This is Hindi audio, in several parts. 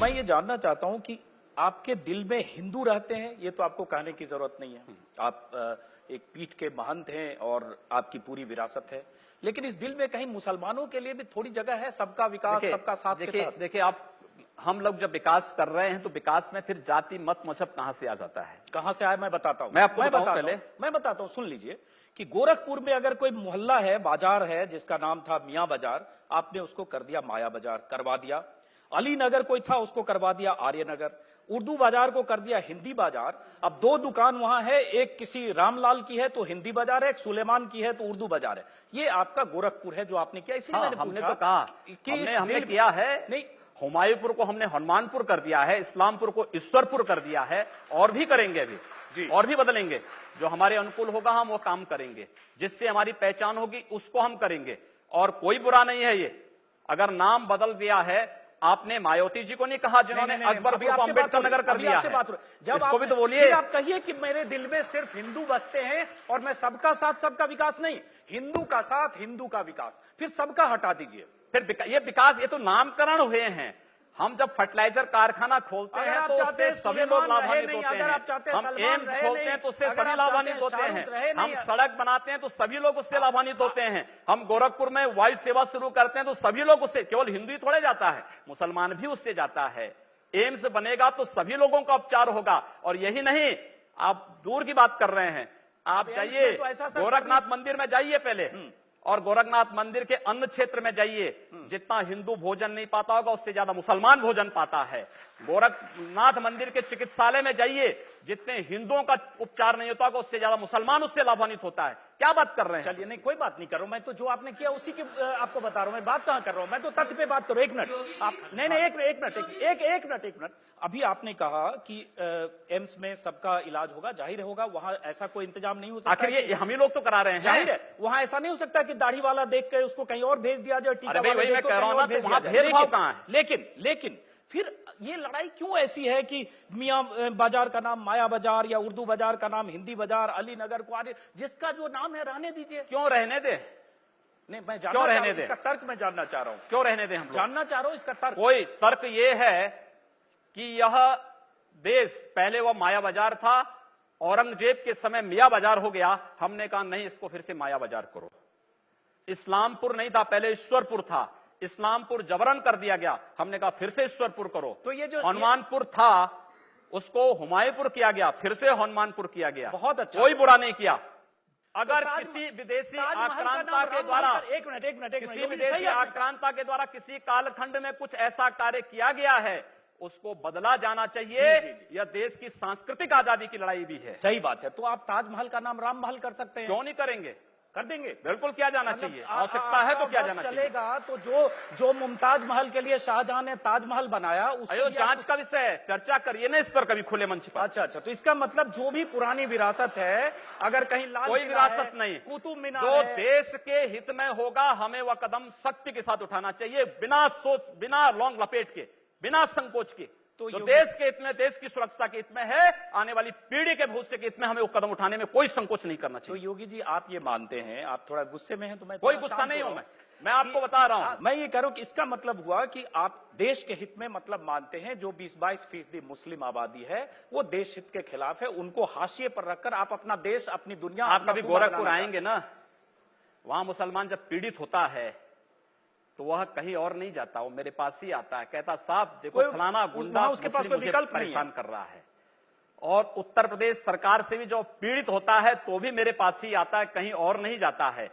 मैं ये जानना चाहता हूं कि आपके दिल में हिंदू रहते हैं, ये तो आपको कहने की जरूरत नहीं है। आप एक पीठ के महंत हैं और आपकी पूरी विरासत है, लेकिन इस दिल में कहीं मुसलमानों के लिए भी थोड़ी जगह है, सबका विकास, सबका साथ के तहत। देखिए आप, हम लोग जब विकास कर रहे हैं तो विकास में फिर जाति मत मजहब कहां से आ जाता है? कहां से आया मैं बताता हूं। मैं आपको बताऊं पहले। मैं बताता हूं, सुन लीजिए कि गोरखपुर में अगर कोई मोहल्ला है, बाजार है, जिसका नाम था मियां बाजार, आपने उसको कर दिया माया बाजार, करवा दिया। अली नगर कोई था, उसको करवा दिया आर्य नगर। उर्दू बाजार को कर दिया हिंदी बाजार। अब दो दुकान वहां है, एक किसी रामलाल की है तो हिंदी बाजार है, एक सुलेमान की है तो उर्दू बाजार है। ये आपका गोरखपुर है जो आपने किया, इसलिए मैंने हमने पूछा तो कहा कि हमने किया है। नहीं, हुमायूंपुर को हमने हनुमानपुर कर दिया है, इस्लामपुर को ईश्वरपुर कर दिया है, और भी करेंगे अभी जी। और भी बदलेंगे। जो हमारे अनुकूल होगा हम वो काम करेंगे, जिससे हमारी पहचान होगी उसको हम करेंगे। और कोई बुरा नहीं है ये, अगर नाम बदल दिया है। आपने मायावती जी को नहीं कहा जिन्होंने अकबरपुर को अम्बेडकर नगर कर दिया है, इसको भी तो बोलिए। आप कहिए कि मेरे दिल में सिर्फ हिंदू बसते हैं और मैं सबका साथ सबका विकास नहीं, हिंदू का साथ हिंदू का विकास, फिर सबका हटा दीजिए। फिर ये विकास, ये तो नामकरण हुए हैं। हम जब फर्टिलाइजर कारखाना खोलते हैं तो उससे सभी लोग लाभान्वित होते हैं। हम एम्स खोलते हैं तो उससे सभी लाभान्वित होते हैं। हम सड़क बनाते हैं तो सभी लोग उससे लाभान्वित होते हैं। हम गोरखपुर में वायु सेवा शुरू करते हैं तो सभी लोग उससे, केवल हिंदू ही थोड़े जाता है, मुसलमान भी उससे जाता है। एम्स बनेगा तो सभी लोगों का उपचार होगा। और यही नहीं, आप दूर की बात कर रहे हैं, आप जाइए गोरखनाथ मंदिर में जाइए पहले, और गोरखनाथ मंदिर के अन्य क्षेत्र में जाइए, जितना हिंदू भोजन नहीं पाता होगा उससे ज्यादा मुसलमान भोजन पाता है। गोरखनाथ मंदिर के चिकित्सालय में जाइए, जितने हिंदुओं का उपचार नहीं होता होगा उससे ज्यादा मुसलमान उससे लाभान्वित होता है। क्या बात कर रहे हैं? चलिए, नहीं कोई बात नहीं कर रहा हूं मैं, तो जो आपने किया उसी की आपको बता रहा हूं। मैं बात कहां कर रहा हूं, मैं तो तथ्य पे बात करूं। एक मिनट आप, नहीं एक मिनट। अभी आपने कहा कि एम्स में सबका इलाज होगा, जाहिर होगा, वहां ऐसा कोई इंतजाम नहीं हो सकता। आखिर ये हम ही लोग तो करा रहे हैं, जाहिर है वहां ऐसा नहीं हो सकता कि दाढ़ी वाला देख के उसको कहीं और भेज दिया जाए, टीका वाला मैं कह रहा हूं ना, तो वहां भेदभाव कहां है? लेकिन फिर ये लड़ाई क्यों ऐसी है कि मियां बाजार का नाम माया बाजार या उर्दू बाजार का नाम हिंदी बाजार, अली नगर को आगे, जिसका जो नाम है रहने दीजिए। क्यों रहने दे? नहीं, मैं जानना चाह रहा हूं, इसका तर्क मैं जानना चाह रहा हूं। क्यों रहने दे? हम जानना चाह रहा हूं इसका तर्क। कोई तर्क ये है कि यह देश पहले वह माया बाजार था, औरंगजेब के समय मियां बाजार हो गया। हमने कहा नहीं, इसको फिर से माया बाजार करो। इस्लामपुर नहीं था, पहले ईश्वरपुर था, इस्लामपुर जबरन कर दिया गया। हमने कहा फिर से ईश्वरपुर करो। तो ये जो हनुमानपुर था उसको हुमायूंपुर किया गया, फिर से हनुमानपुर किया गया। बहुत अच्छा, कोई बुरा नहीं किया। अगर किसी विदेशी आक्रांता के द्वारा, एक मिनट, किसी विदेशी आक्रांता के द्वारा किसी कालखंड में कुछ ऐसा कार्य किया गया है, उसको बदला जाना चाहिए। यह देश की सांस्कृतिक आजादी की लड़ाई भी है। सही बात है। तो आप ताजमहल का नाम राम महल कर सकते हैं, क्यों नहीं करेंगे? कर देंगे, बिल्कुल किया जाना चाहिए। आवश्यकता है तो किया जाना चाहिए। चलेगा। तो जो मुमताज महल के लिए शाहजहां ने ताजमहल बनाया, उसको जांच का विषय है, चर्चा करिए ना इस पर कभी खुले मंच पर। अच्छा, तो इसका मतलब जो भी पुरानी विरासत है, अगर कहीं लाल कोई विरासत नहीं, कुतुब मीनार जो देश के हित में होगा हमें वह कदम सख्ती के साथ उठाना चाहिए, बिना सोच, बिना लौंग लपेट के, बिना संकोच के। तो देश के हित में, देश की सुरक्षा के हित में है, आने वाली पीढ़ी के भविष्य के हित में हमें वो कदम उठाने में कोई संकोच नहीं करना चाहिए। तो योगी जी, आप ये मानते हैं, आप थोड़ा गुस्से में हैं, तो मैं कोई गुस्सा नहीं हूं, मैं आपको बता रहा हूं। मैं ये कह रहा हूं कि इसका मतलब हुआ कि आप देश के हित में मतलब मानते हैं, जो 20-22% मुस्लिम आबादी है वो देश हित के खिलाफ है, उनको हाशिए पर रखकर आप अपना देश, अपनी दुनिया। आप कभी गोरखपुर आएंगे ना, वहां मुसलमान जब पीड़ित होता है तो वह कहीं और नहीं जाता, वो मेरे पास ही आता है, कहता साहब देखो फलाना गुंडा उसके पास कोई विकल्प परेशान कर रहा है। और उत्तर प्रदेश सरकार से भी जो पीड़ित होता है तो भी मेरे पास ही आता है, कहीं और नहीं जाता है।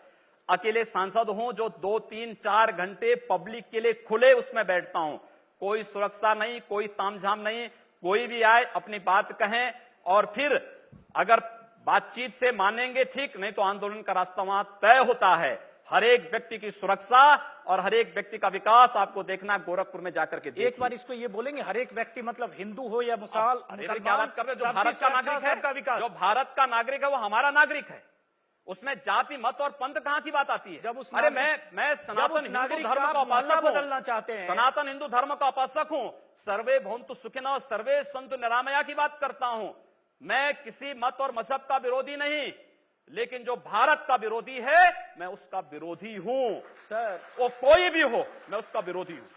अकेले सांसद हूं जो 2, 3, 4 घंटे पब्लिक के लिए खुले उसमें बैठता हूं, कोई सुरक्षा नहीं, कोई तामझाम नहीं, कोई भी आए अपनी बात कहें, और फिर अगर बातचीत से मानेंगे ठीक, नहीं तो आंदोलन का रास्ता वहां तय होता है। हर एक व्यक्ति की सुरक्षा और हर एक व्यक्ति का विकास आपको देखना गोरखपुर में जाकर के देखिए। एक बार इसको ये बोलेंगे, हर एक व्यक्ति मतलब हिंदू हो या मुसलमान, क्या बात कर रहे हैं? जो भारत का नागरिक है, जो भारत का नागरिक है वो हमारा नागरिक है, उसमें जाति मत और पंथ कहां की बात आती है? जब उस अरे मैं सनातन हिंदू धर्म का उपासक बदलना चाहते हैं, सनातन हिंदू धर्म का उपासक हूं, सर्वे भवन्तु सुखिनः सर्वे सन्तु निरामया की बात करता हूं। मैं किसी मत और मजहब का विरोधी नहीं, लेकिन जो भारत का विरोधी है मैं उसका विरोधी हूं। सर, वो कोई भी हो, मैं उसका विरोधी हूं।